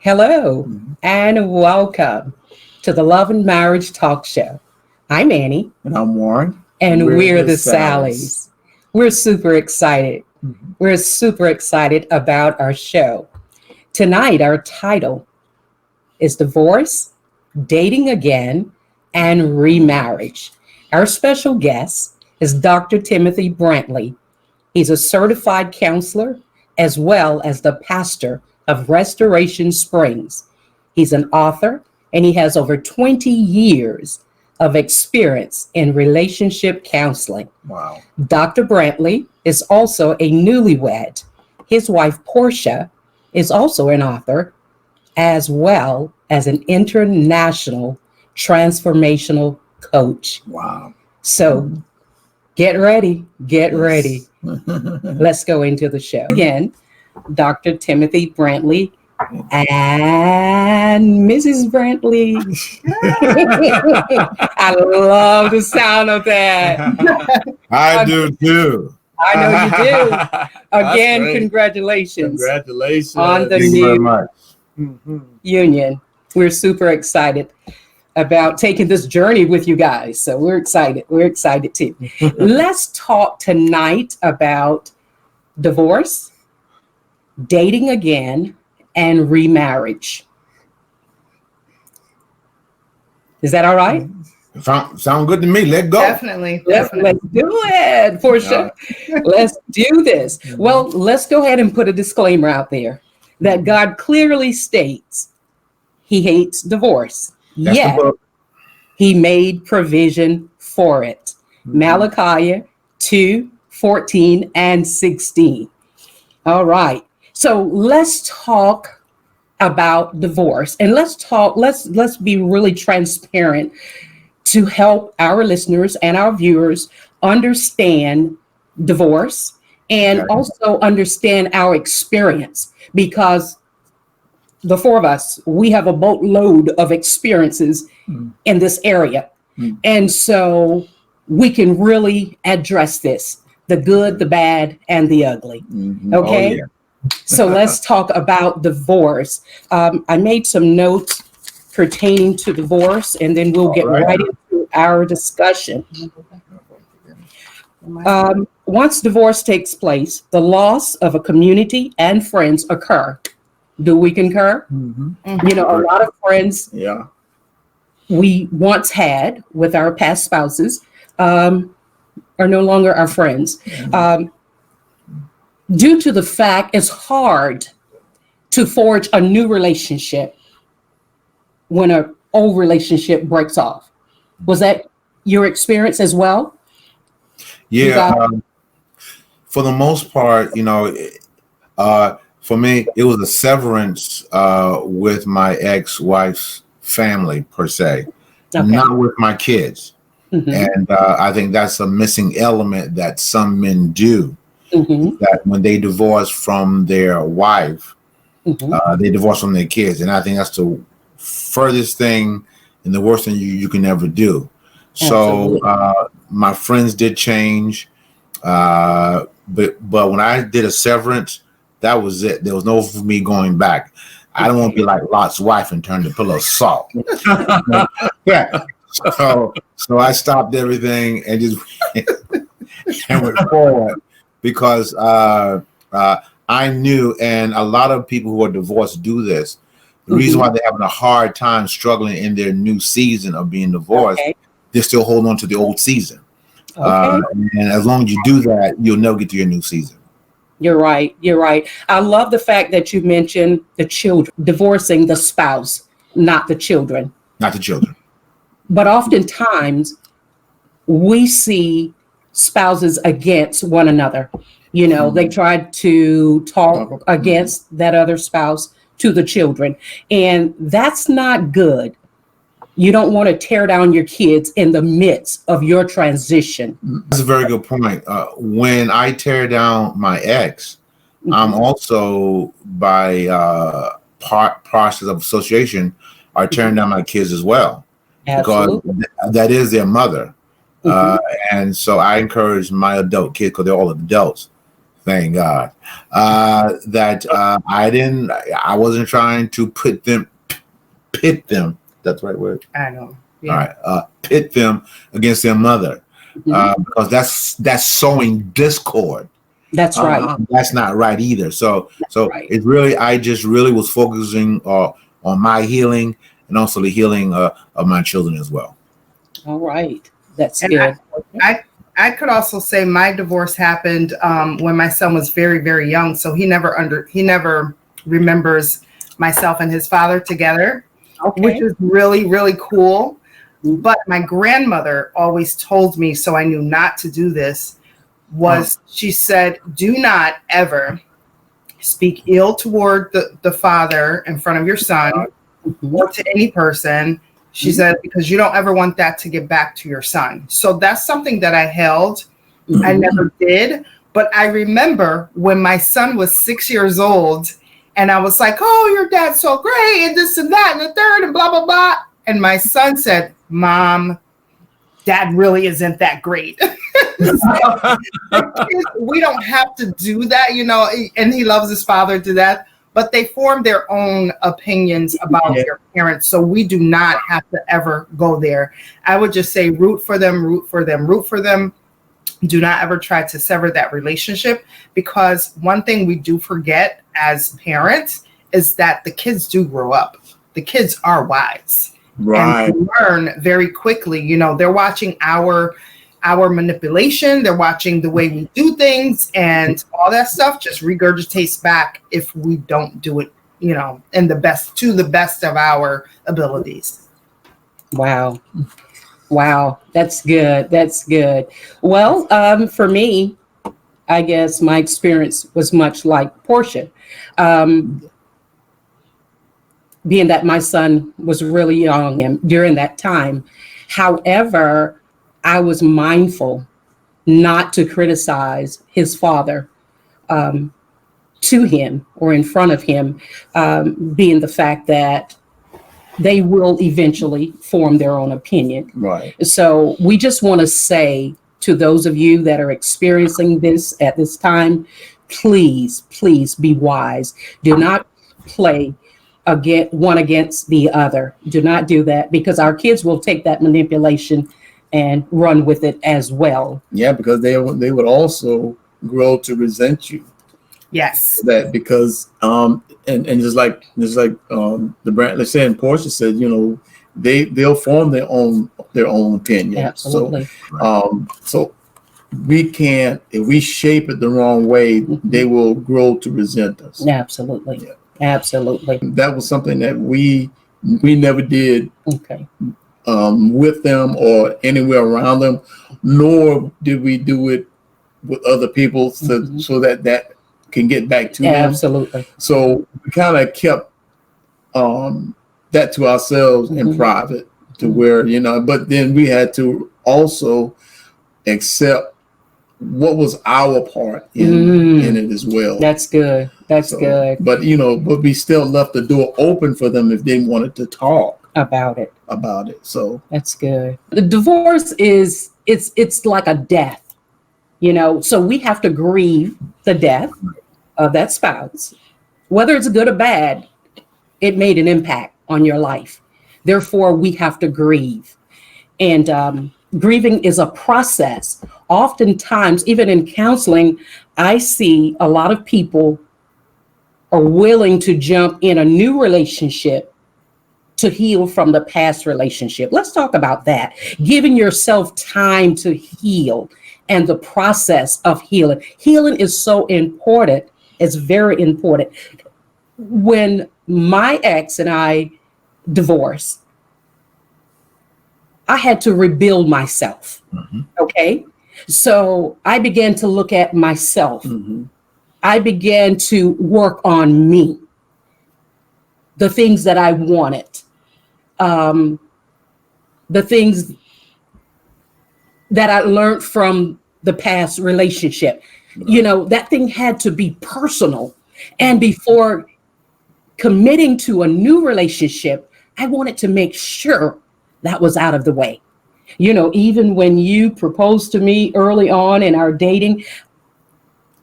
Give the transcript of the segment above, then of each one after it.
Hello and welcome to the Love and Marriage Talk Show. I'm Annie. And I'm Warren. And we're the Sallys. We're super excited. We're super excited about our show. Tonight, our title is Divorce, Dating Again, and Remarriage. Our special guest is Dr. Timothy Brantley. He's a certified counselor as well as the pastor of Restoration Springs. He's an author and he has over 20 years of experience in relationship counseling. Wow. Dr. Brantley is also a newlywed. His wife, Portia, is also an author as well as an international transformational coach. Wow. So get ready. Let's go into the show. Again, Dr. Timothy Brantley and Mrs. Brantley. I love the sound of that. I do too. I know you do. Again, congratulations. Congratulations. On the Thank you very new much. union. We're super excited about taking this journey with you guys. So we're excited. We're excited too. Let's talk tonight about divorce, dating again, and remarriage. Is that all right? Sound good to me. Let's go. Definitely. Let's do it, Portia. Let's do this. Well, let's go ahead and put a disclaimer out there that God clearly states he hates divorce. That's the Yet book. he made provision for it. Malachi 2:14 and 16. All right. So let's talk about divorce, and let's be really transparent to help our listeners and our viewers understand divorce and also understand our experience, because the four of us, we have a boatload of experiences in this area. And so we can really address this, the good, the bad, and the ugly. Okay. Oh, yeah. So let's talk about divorce. I made some notes pertaining to divorce, and then we'll get right into our discussion. Once divorce takes place, the loss of a community and friends occur. Do we concur? You know, a lot of friends we once had with our past spouses are no longer our friends. Due to the fact it's hard to forge a new relationship when an old relationship breaks off. Was that your experience as well? Yeah. For the most part, you know, for me, it was a severance with my ex-wife's family per se, not with my kids. And I think that's a missing element that some men do. That when they divorce from their wife, they divorce from their kids. And I think that's the furthest thing and the worst thing you can ever do. So my friends did change. But when I did a severance, that was it. There was no for me going back. I don't want to be like Lot's wife and turn the pillow of salt. So I stopped everything and just and went forward. Because I knew, and a lot of people who are divorced do this. The reason why they're having a hard time struggling in their new season of being divorced, they're still holding on to the old season. And as long as you do that, you'll never get to your new season. You're right. I love the fact that you mentioned the children, divorcing the spouse, not the children. Not the children. But oftentimes we see spouses against one another. You know, they tried to talk against that other spouse to the children, and that's not good. You don't want to tear down your kids in the midst of your transition. That's a very good point. When I tear down my ex, I'm also by process of association are tearing down my kids as well. Absolutely. Because that is their mother. And so I encourage my adult kids, because they're all adults, Thank God. That I wasn't trying to pit them. That's the right word. I know. Yeah. All right. Pit them against their mother, because that's sowing discord. That's right. That's not right either. So right. It really, I just really was focusing on my healing and also the healing of my children as well. All right. That's And good. I could also say my divorce happened when my son was very, very young. So he never remembers myself and his father together, which is really, really cool. But my grandmother always told me, so I knew not to do this, she said, do not ever speak ill toward the father in front of your son or to any person. She said, because you don't ever want that to get back to your son. So that's something that I held. I never did. But I remember when my son was 6 years old and I was like, oh, your dad's so great and this and that and the third and blah, blah, blah. And my son said, Mom, Dad really isn't that great. We don't have to do that, and he loves his father to death. But they form their own opinions about their parents. So we do not have to ever go there. I would just say root for them, root for them, root for them. Do not ever try to sever that relationship, because one thing we do forget as parents is that the kids do grow up. The kids are wise. Right. And they learn very quickly. They're watching our manipulation, they're watching the way we do things, and all that stuff just regurgitates back if we don't do it, to the best of our abilities. Wow. That's good. Well, for me, I guess my experience was much like Portia. Being that my son was really young during that time. However, I was mindful not to criticize his father to him or in front of him, being the fact that they will eventually form their own opinion. Right. So we just want to say to those of you that are experiencing this at this time, please be wise. Do not play one against the other. Do not do that, because our kids will take that manipulation and run with it as well. Yeah, because they would also grow to resent you. Yes. That because and just like the brand, let's say, and Portia said, they'll form their own opinion. Absolutely. So we can't, if we shape it the wrong way, they will grow to resent us. Absolutely. Yeah. Absolutely. That was something that we never did. Okay. With them or anywhere around them, nor did we do it with other people so that can get back to them. Absolutely. So we kind of kept that to ourselves in private, to where, but then we had to also accept what was our part in it as well. That's good. That's good. But but we still left the door open for them if they wanted to talk about it. So that's good. The divorce it's like a death, so we have to grieve the death of that spouse, whether it's good or bad. It made an impact on your life. Therefore, we have to grieve. And grieving is a process. Oftentimes, even in counseling, I see a lot of people are willing to jump in a new relationship to heal from the past relationship. Let's talk about that. Giving yourself time to heal and the process of healing. Healing is so important. It's very important. When my ex and I divorced, I had to rebuild myself. Okay. So I began to look at myself. I began to work on me, the things that I wanted, the things that I learned from the past relationship. That thing had to be personal. And before committing to a new relationship, I wanted to make sure that was out of the way. Even when you proposed to me early on in our dating,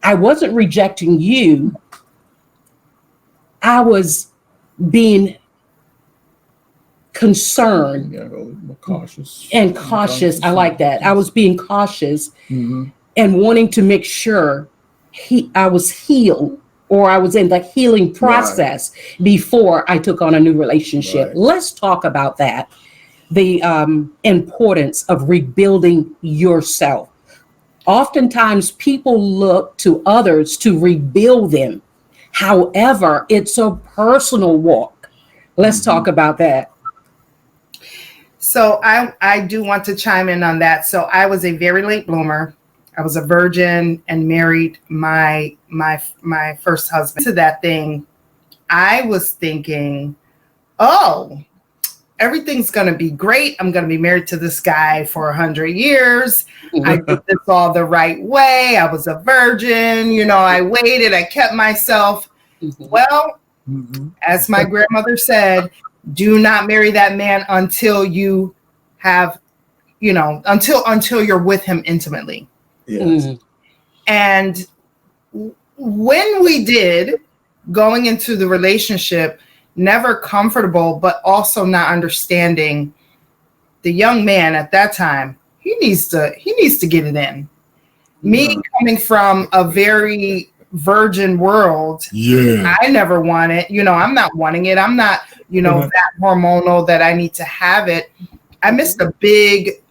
I wasn't rejecting you. I was being concerned cautious and cautious. I like that. I was being cautious and wanting to make sure I was healed, or I was in the healing process before I took on a new relationship. Let's talk about that. The importance of rebuilding yourself. Oftentimes people look to others to rebuild them. However, it's a personal walk. Let's talk about that. So I do want to chime in on that. So I was a very late bloomer. I was a virgin and married my first husband. To that thing, I was thinking, oh, everything's going to be great. I'm going to be married to this guy for 100 years. I did this all the right way. I was a virgin. You know, I waited. I kept myself. Well, as my grandmother said, do not marry that man until you have, you know, until you're with him intimately. Yes. And when we did, going into the relationship, never comfortable, but also not understanding the young man at that time, he needs to get it in. Me coming from a very virgin world, I never want it. You know, I'm not wanting it. I'm not, you know, that hormonal that I need to have it. I missed a big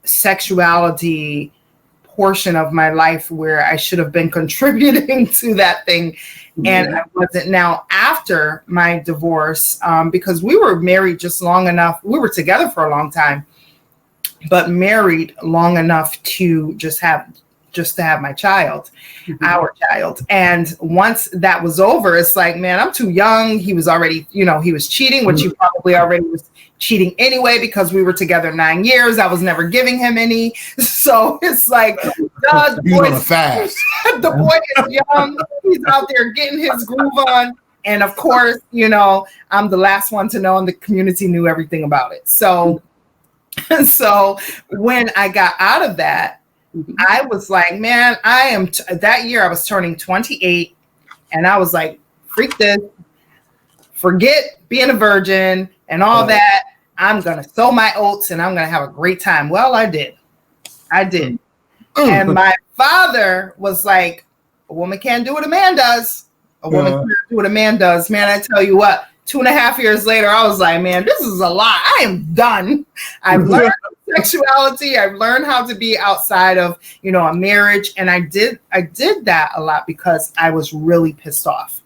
sexuality portion of my life where I should have been contributing to that thing. And I wasn't. Now, after my divorce, because we were married just long enough, we were together for a long time, but married long enough to just to have my child, our child. And once that was over, it's like, man, I'm too young. He was already, you know, he was cheating, which he probably already was cheating anyway, because we were together 9 years. I was never giving him any. So it's like, the boy is young. He's out there getting his groove on. And of course, you know, I'm the last one to know, and the community knew everything about it. So when I got out of that, I was like, man, that year I was turning 28, and I was like, freak this, forget being a virgin and all that. I'm going to sow my oats and I'm going to have a great time. Well, I did. And my father was like, a woman can't do what a man does. A woman can't do what a man does. Man, I tell you what, 2.5 years later, I was like, man, this is a lot. I am done. I've learned sexuality. I've learned how to be outside of, you know, a marriage. And I did that a lot because I was really pissed off.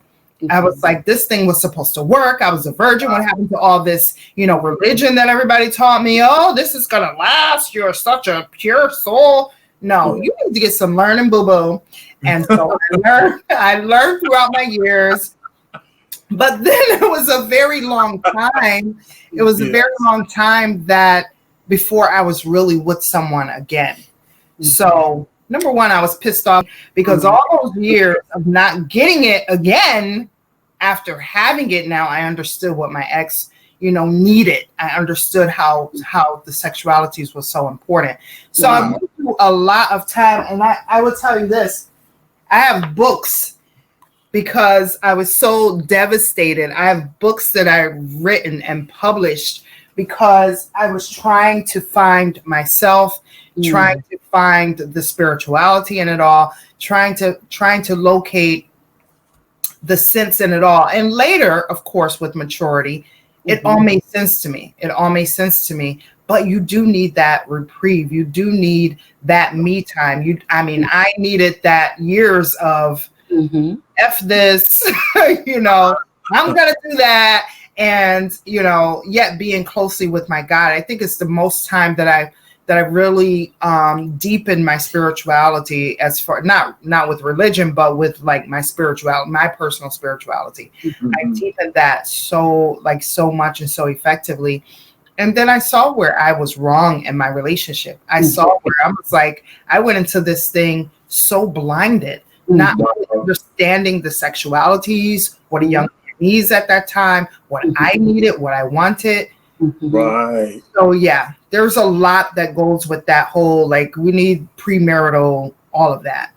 I was like, this thing was supposed to work. I was a virgin. What happened to all this, you know, religion that everybody taught me? Oh, this is going to last. You're such a pure soul. No, you need to get some learning, boo-boo. And so I learned throughout my years. But then it was a very long time. It was a very long time that before I was really with someone again. So number one, I was pissed off because all those years of not getting it again, after having it now, I understood what my ex, you know, needed. I understood how the sexualities was so important. So I went through a lot of time, and I will tell you this, I have books because I was so devastated. I have books that I've written and published because I was trying to find myself, trying to find the spirituality in it all, trying to locate the sense in it all. And later, of course, with maturity, it all made sense to me. But you do need that reprieve. You do need that me time. I needed that years of F this, you know, I'm going to do that. And, you know, yet being closely with my God, I think it's the most time that I really deepened my spirituality, as far, not with religion, but with like my spirituality, my personal spirituality. I deepened that so much and so effectively. And then I saw where I was wrong in my relationship. I saw where I was like, I went into this thing so blinded, not really understanding the sexualities, what a young man needs at that time, what I needed, what I wanted. Right. So yeah, there's a lot that goes with that whole, like, we need premarital all of that,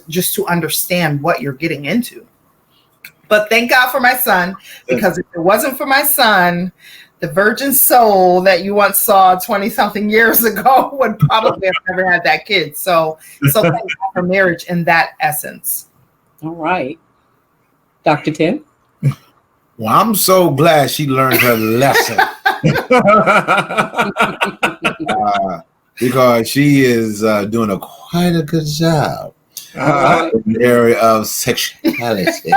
just to understand what you're getting into. But thank God for my son, because if it wasn't for my son, the virgin soul that you once saw 20-something years ago would probably have never had that kid. So thank God for marriage in that essence. All right. Dr. Tim? Well, I'm so glad she learned her lesson. Because she is doing quite a good job in the area of sexuality.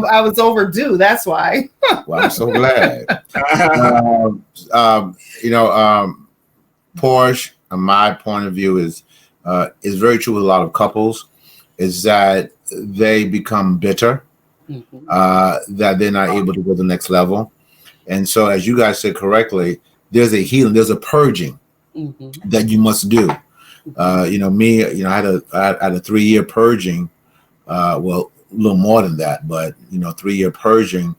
I was overdue. That's why. Well, I'm so glad. Purge, in my point of view, is very true with a lot of couples, is that they become bitter, that they're not able to go to the next level. And so, as you guys said correctly, there's a healing, there's a purging that you must do. I had a 3-year purging, well, a little more than that, but 3-year purging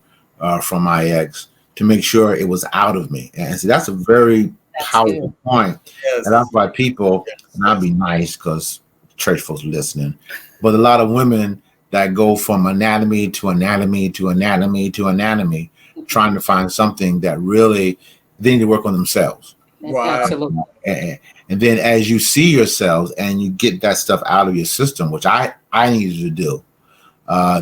from my ex to make sure it was out of me. And so that's a very powerful point. Yes. And that's why people, and I'll be nice because church folks listening, but a lot of women that go from anatomy to anatomy to anatomy to anatomy, trying to find something that really they need to work on themselves. Right. Absolutely. And then as you see yourselves and you get that stuff out of your system, which I needed to do,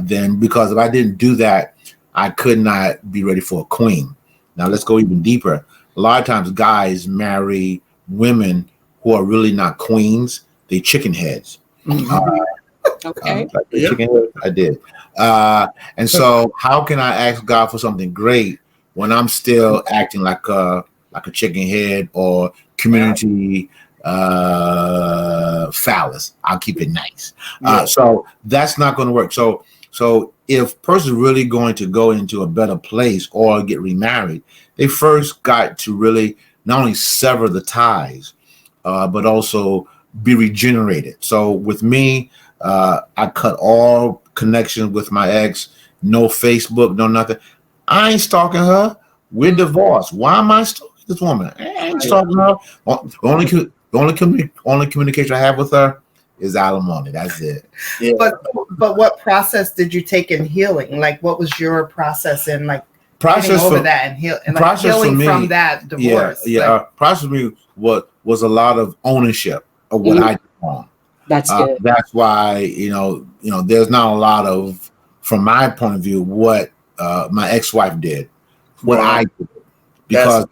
then because if I didn't do that, I could not be ready for a queen. Now let's go even deeper. A lot of times guys marry women who are really not queens. They chicken heads. Okay. Chicken heads, I did. And so how can I ask God for something great when I'm still acting like a chicken head or community phallus? I'll keep it nice. So that's not going to work. So if a person is really going to go into a better place or get remarried, they first got to really not only sever the ties, but also be regenerated. So with me, I cut all connections with my ex, no Facebook, no nothing. I ain't stalking her. We're divorced. Why am I stalking this woman? I ain't stalking her. The only communication I have with her is alimony. That's it. Yeah. But what process did you take in healing? Like, what was your process in getting over that and healing from that divorce? Process for me was a lot of ownership of what I did wrong. That's good. That's why there's not a lot of, from my point of view, what my ex-wife did, what I did, because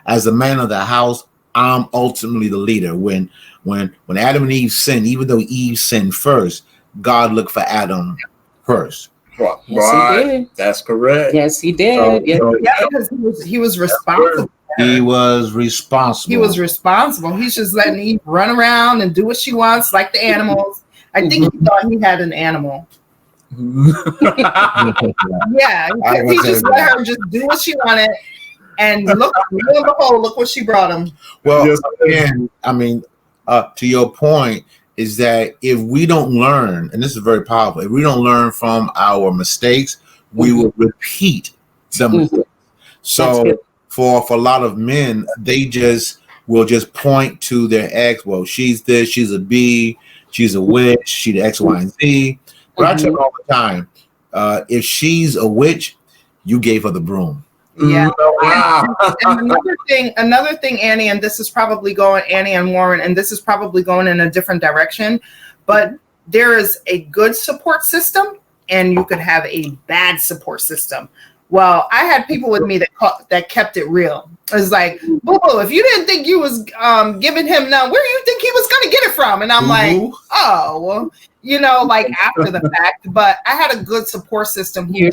as the man of the house, I'm ultimately the leader. When Adam and Eve sinned, even though Eve sinned first, God looked for Adam first. Yes, he did. That's correct. Yes, he did. Because he was responsible. He was responsible. He's just letting Eve run around and do what she wants, like the animals. I think he thought he had an animal. Yeah, he just let her just do what she wanted, and look what she brought him. Well, again, to your point is that if we don't learn, and this is very powerful, if we don't learn from our mistakes, we will repeat them. So for a lot of men, they will just point to their ex. Well, she's this, she's a B, she's a witch, she's the X, Y, and Z. But I tell all the time, if she's a witch, you gave her the broom. Yeah. And another thing, Annie, and this is probably going, Annie and Warren, and this is probably going in a different direction, but there is a good support system and you could have a bad support system. Well, I had people with me that kept it real. It was like, boo-boo, if you didn't think you was giving him none, where do you think he was going to get it from? And I'm like, oh, well, after the fact. But I had a good support system who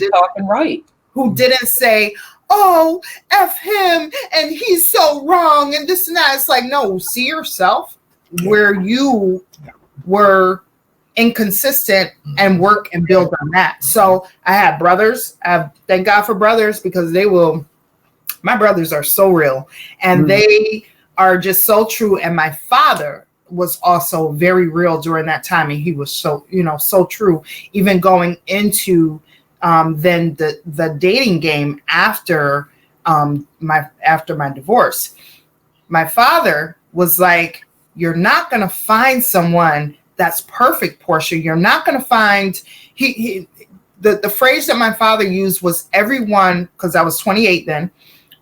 didn't say, oh, F him, and he's so wrong, and this and that. It's like, no, see yourself where you were inconsistent and work and build on that. So I have brothers. Thank God for brothers, because my brothers are so real and they are just so true. And my father was also very real during that time. And he was so true, even going into then the dating game after my divorce. My father was like, you're not going to find someone that's perfect, Portia. You're not going to find the phrase that my father used was everyone, because I was 28 then,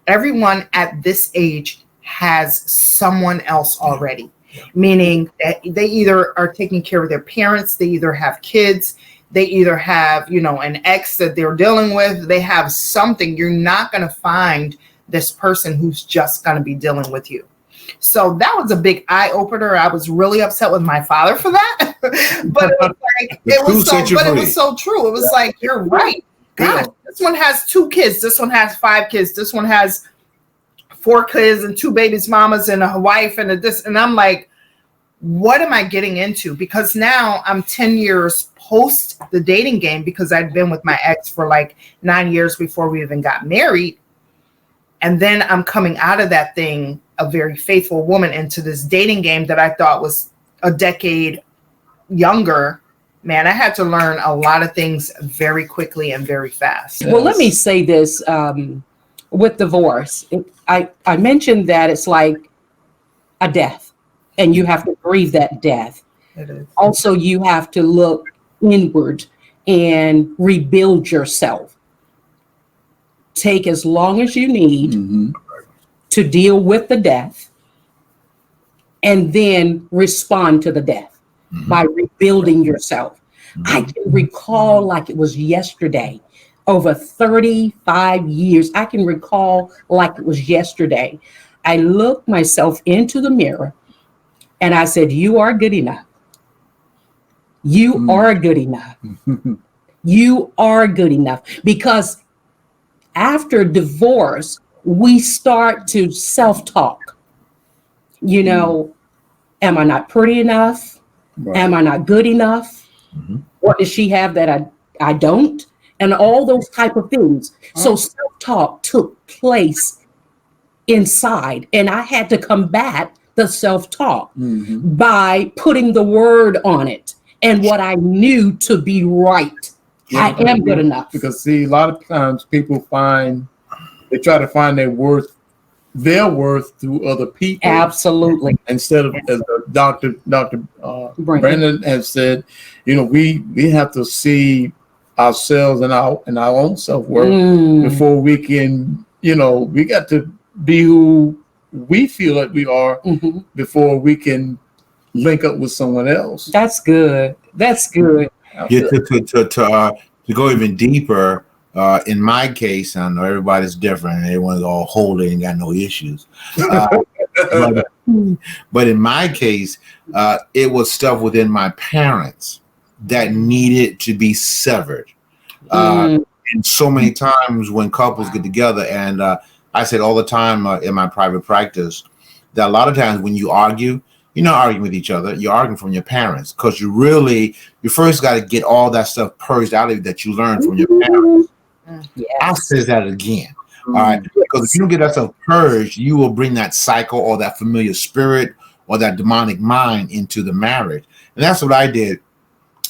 everyone at this age has someone else already, meaning that they either are taking care of their parents, they either have kids, they either have, an ex that they're dealing with, they have something. You're not going to find this person who's just going to be dealing with you. So that was a big eye opener. I was really upset with my father for that, but it was so true. It was like, you're right. God, this one has 2 kids. This one has 5 kids. This one has 4 kids and 2 babies, mamas and a wife and this. And I'm like, what am I getting into? Because now I'm 10 years post the dating game, because I'd been with my ex for like 9 years before we even got married. And then I'm coming out of that thing, a very faithful woman, into this dating game that I thought was a decade younger. Man, I had to learn a lot of things very quickly and very fast. Well, let me say this with divorce. I mentioned that it's like a death, and you have to grieve that death. It is. Also, you have to look inward and rebuild yourself. Take as long as you need to deal with the death, and then respond to the death by rebuilding yourself. I can recall like it was yesterday, over 35 years. I can recall like it was yesterday. I looked myself into the mirror and I said, you are good enough. You are good enough. You are good enough. Because after divorce, we start to self-talk. Am I not pretty enough? Right. Am I not good enough? What does she have that I don't? And all those type of things. So self-talk took place inside, and I had to combat the self-talk by putting the word on it and what I knew to be right. I am good enough. Because see, a lot of times people they try to find their worth through other people. Absolutely. Instead of, as Dr. Brandon has said, we have to see ourselves and our own self-worth before we can, we got to be who we feel like we are before we can link up with someone else. That's good. That's good. Yeah, to go even deeper, in my case, I know everybody's different and everyone's all holy and got no issues. But in my case, it was stuff within my parents that needed to be severed. And so many times when couples get together, and I said all the time in my private practice, that a lot of times when you argue, you're not arguing with each other. You're arguing from your parents, because you first got to get all that stuff purged out of you that you learned from your parents. Yes. I'll say that again. All right. Because if you don't get that stuff purged, you will bring that cycle or that familiar spirit or that demonic mind into the marriage. And that's what I did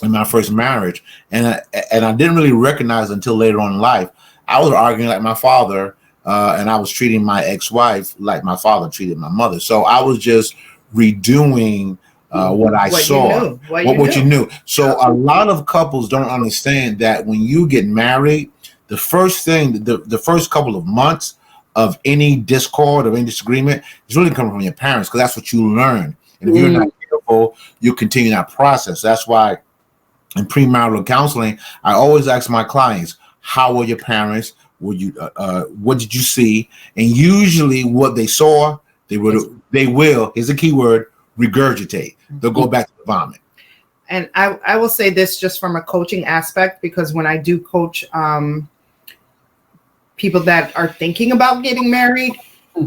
in my first marriage. And I didn't really recognize until later on in life. I was arguing like my father, and I was treating my ex-wife like my father treated my mother. So I was just redoing what I saw, what you knew. So a lot of couples don't understand that when you get married, the first thing, the first couple of months of any discord, of any disagreement, is really coming from your parents, because that's what you learn. And if you're not careful, you continue that process. That's why in premarital counseling, I always ask my clients, how were your parents? What did you see? And usually what they saw, they will, here's a key word, regurgitate. They'll go back to the vomit. And I will say this just from a coaching aspect, because when I do coach people that are thinking about getting married,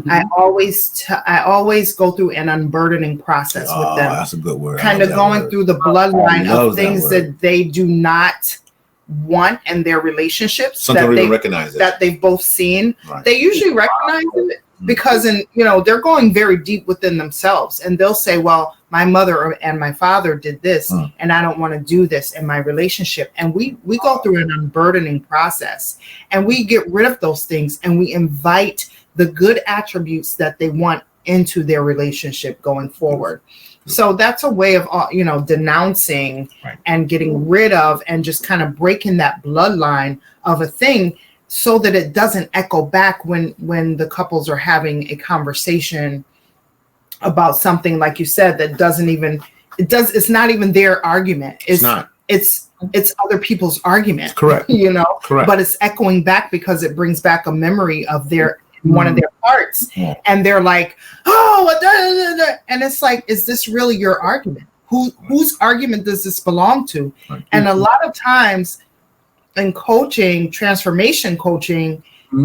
I always go through an unburdening process with them. That's a good word. Kind of going through the bloodline of things that they do not want in their relationships. That they've both seen. Right. They usually recognize it because they're going very deep within themselves, and they'll say, well, my mother and my father did this, and I don't want to do this in my relationship. And we go through an unburdening process, and we get rid of those things, and we invite the good attributes that they want into their relationship going forward. So that's a way of, denouncing and getting rid of and just kind of breaking that bloodline of a thing so that it doesn't echo back when the couples are having a conversation about something, like you said, that it's not even their argument. It's other people's argument. Correct. Correct. But it's echoing back because it brings back a memory of one of their parts. And they're like, and it's like, is this really your argument? Whose argument does this belong to? And a lot of times in coaching, transformation coaching,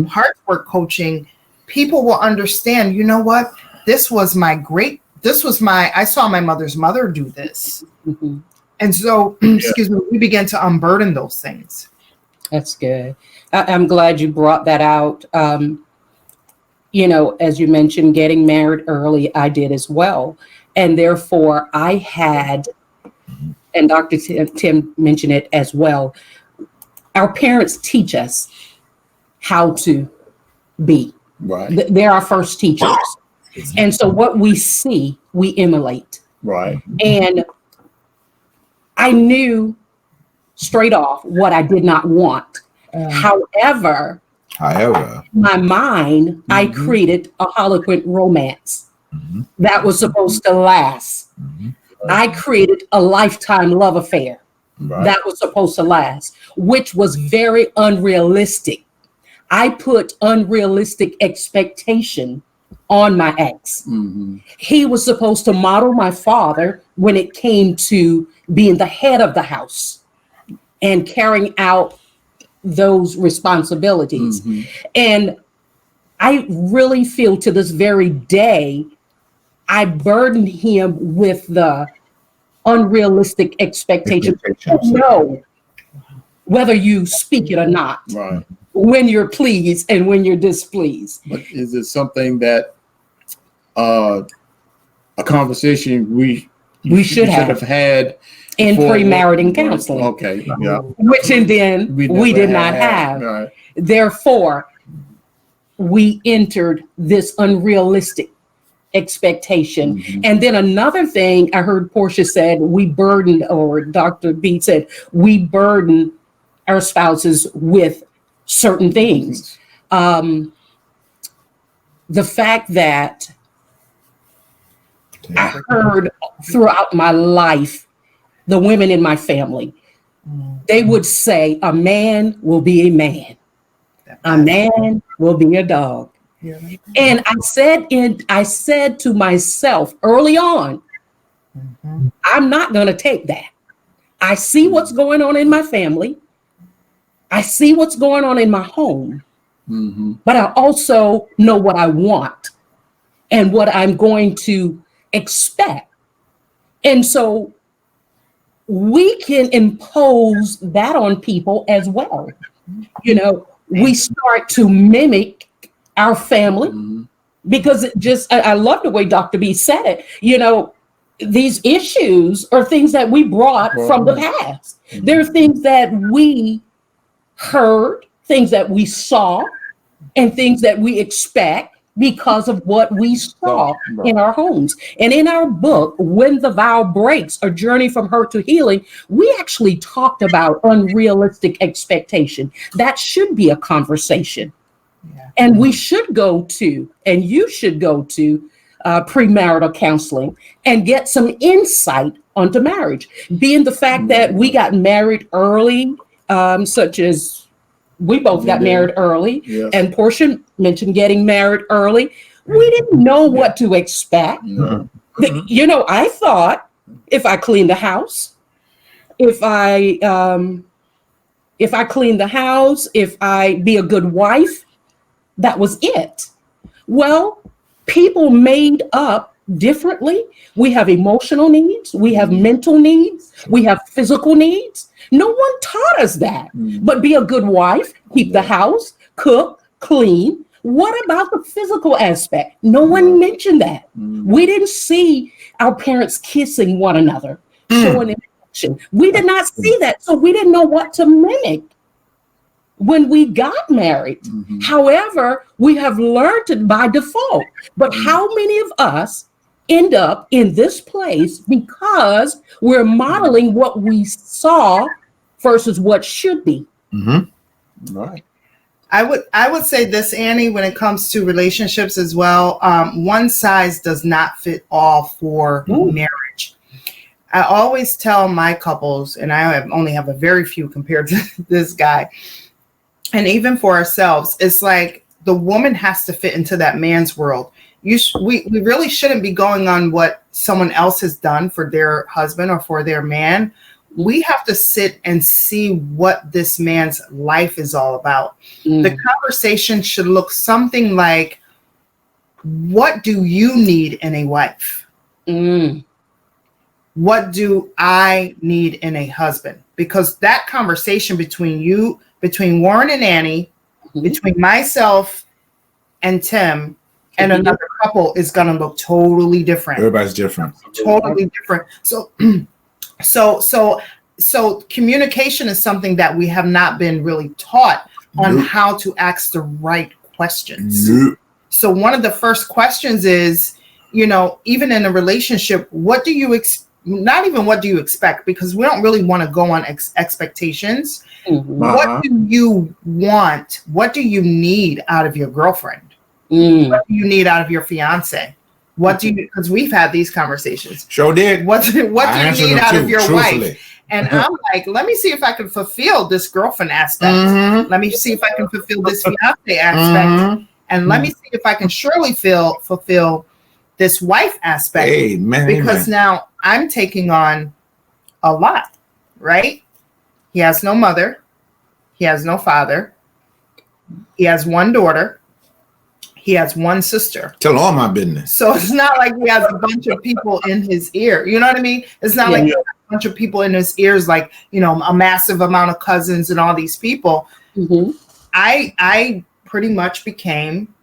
heart work coaching, people will understand, you know what? I saw my mother's mother do this. And so, we began to unburden those things. That's good. I'm glad you brought that out. As you mentioned, getting married early, I did as well. And therefore, I had, and Dr. Tim mentioned it as well, our parents teach us how to be. Right. They're our first teachers. And so what we see, we emulate. Right. And I knew straight off what I did not want. However, in my mind, I created a Harlequin romance that was supposed to last. I created a lifetime love affair that was supposed to last, which was very unrealistic. I put unrealistic expectation on my ex. He was supposed to model my father when it came to being the head of the house and carrying out those responsibilities. And I really feel to this very day, I burdened him with the unrealistic expectations. No, whether you speak it or not, when you're pleased and when you're displeased. But is it something that a conversation we should have had in pre-marital counseling? Okay, yeah. Which and then we did not have. Right. Therefore, we entered this unrealistic expectation. And then another thing I heard Portia said, we burdened, or Dr. B said, we burden our spouses with certain things. The fact that I heard throughout my life, the women in my family, they would say, a man will be a man. A man will be a dog. And I said to myself early on, I'm not going to take that. I see what's going on in my family. I see what's going on in my home. But I also know what I want and what I'm going to expect. And so we can impose that on people as well. We start to mimic our family because I love the way Dr. B said it. These issues are things that we brought from the past. There are things that we heard, things that we saw, and things that we expect because of what we saw in our homes. And in our book, When the Vow Breaks, A Journey from Hurt to Healing, we actually talked about unrealistic expectation. That should be a conversation. And we should go to, and you should go to premarital counseling and get some insight onto marriage. Being the fact that we got married early, such as we both got married early, and Portia mentioned getting married early. We didn't know what to expect. I thought if I clean the house, if I clean the house, if I be a good wife, that was it. Well, people made up differently. We have emotional needs, we have mental needs, we have physical needs. No one taught us that. But be a good wife, keep the house, cook, clean. What about the physical aspect? No one mentioned that. We didn't see our parents kissing one another, showing affection. We did not see that, so we didn't know what to mimic. when we got married. However, we have learned it by default. But how many of us end up in this place because we're modeling what we saw versus what should be? Right. I would say this, Annie, when it comes to relationships as well, one size does not fit all for marriage. I always tell my couples, and I only have a very few compared to this guy, and even for ourselves, it's like the woman has to fit into that man's world. We really shouldn't be going on what someone else has done for their husband or for their man. We have to sit and see what this man's life is all about. The conversation should look something like, what do you need in a wife? What do I need in a husband? Because that conversation between Warren and Annie, between myself and Tim, and another couple is going to look totally different. Everybody's different. Totally different. So communication is something that we have not been really taught on how to ask the right questions. So one of the first questions is, even in a relationship, what do you not even what do you expect, because we don't really want to go on expectations. What do you want? What do you need out of your girlfriend? What do you need out of your fiance? What do you, because we've had these conversations. Sure did. What do you need out of your truthfully. wife? And I'm like, let me see if I can fulfill this girlfriend aspect. Let me see if I can fulfill this fiance aspect. And let me see if I can surely fulfill this wife aspect. Because now I'm taking on a lot, right? He has no mother. He has no father. He has one daughter. He has one sister. Tell all my business. So it's not like he has a bunch of people in his ear. You know what I mean? It's not like he has a bunch of people in his ears, like, a massive amount of cousins and all these people. I pretty much became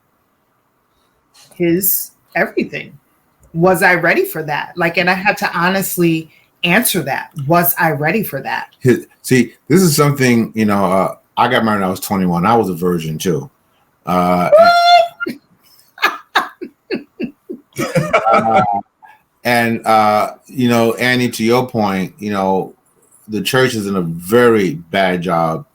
his everything. Was I ready for that? And I had to honestly answer that. Was I ready for that? See, this is something, I got married when I was 21. I was a virgin too. Annie, to your point, the church is in a very bad job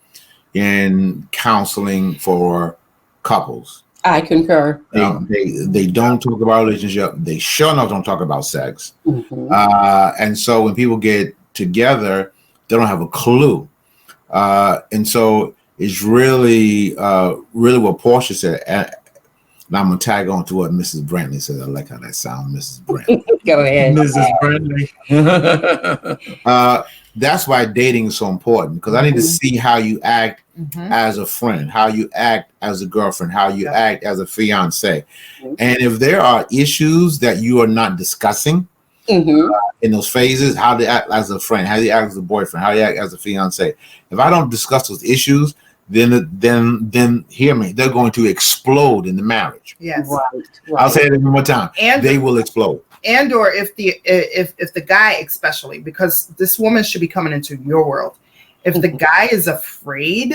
in counseling for couples. I concur. They don't talk about relationship. They sure enough don't talk about sex. And so when people get together, they don't have a clue. And so it's really what Portia said. And I'm going to tag on to what Mrs. Brantley said. I like how that sounds, Mrs. Brantley. Go ahead. Mrs. Brantley. That's why dating is so important, because I need to see how you act as a friend, how you act as a girlfriend, how you act as a fiance. And if there are issues that you are not discussing in those phases, how to act as a friend, how you act as a boyfriend, how you act as a fiance. If I don't discuss those issues, then hear me, they're going to explode in the marriage. Yes. Right. I'll say it one more time. And they will explode. And or if the guy, especially, because this woman should be coming into your world, if the guy is afraid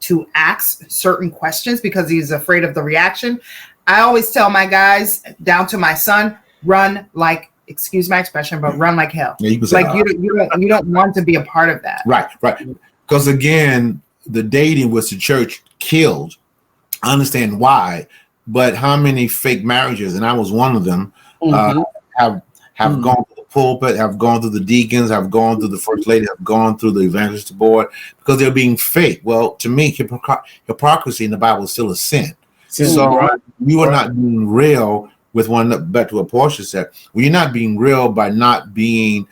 to ask certain questions because he's afraid of the reaction, I always tell my guys, down to my son, run like, excuse my expression, but run like hell. Yeah, you can say you don't want to be a part of that. Right. Because again, the dating which the church killed, I understand why, but how many fake marriages, and I was one of them, have gone through the pulpit, have gone through the deacons, have gone through the first lady, have gone through the evangelist board, because they're being fake. Well, to me, hypocrisy in the Bible is still a sin. So you are not being real with one. Back to what Portia said, well, you're not being real by not being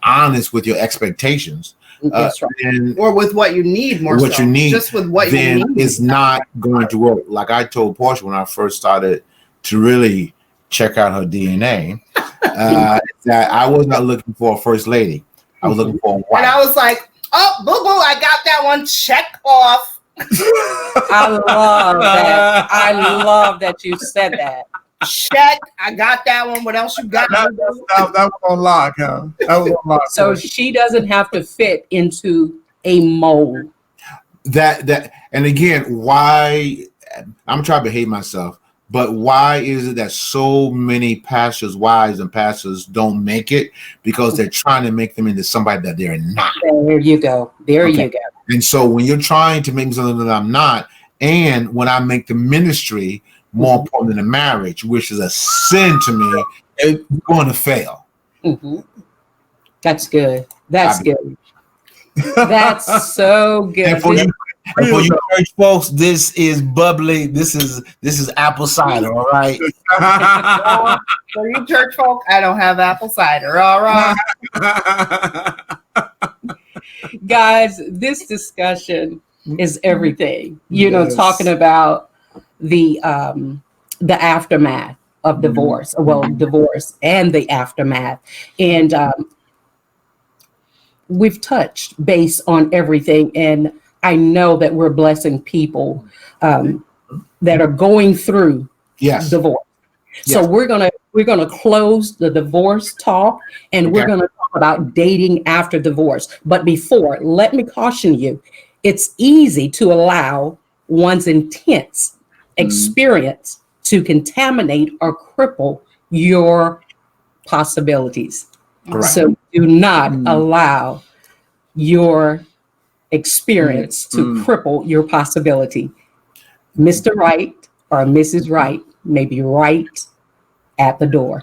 honest with your expectations. That's right. Or with what you need more. What you need, just with what you need, it's not going to work. Like I told Portia when I first started to really check out her DNA, that I was not looking for a first lady. I was looking for a wife. And I was like, oh, boo boo, I got that one check off. I love that. I love that you said that. Check. I got that one. What else you got? That was on lock, huh? That was on lock. So she doesn't have to fit into a mold. that and again, why I'm trying to behave myself, but why is it that so many pastors, wives and pastors don't make it? Because they're trying to make them into somebody that they're not. There you go. There you go. And so when you're trying to make me something that I'm not, and when I make the ministry more important than the marriage, which is a sin to me, it's going to fail. That's good. That's good. That's so good. And for you church folks, this is bubbly. This is apple cider. All right. For you church folk, I don't have apple cider. All right. Guys, this discussion is everything. You know, talking about the aftermath of divorce. Well, divorce and the aftermath. And we've touched base on everything. And I know that we're blessing people that are going through divorce. So we're gonna close the divorce talk, and we're gonna talk about dating after divorce. But before, let me caution you: it's easy to allow one's intense experience to contaminate or cripple your possibilities. So do not allow your experience to cripple your possibility. Mr. Right or Mrs. Right may be right at the door.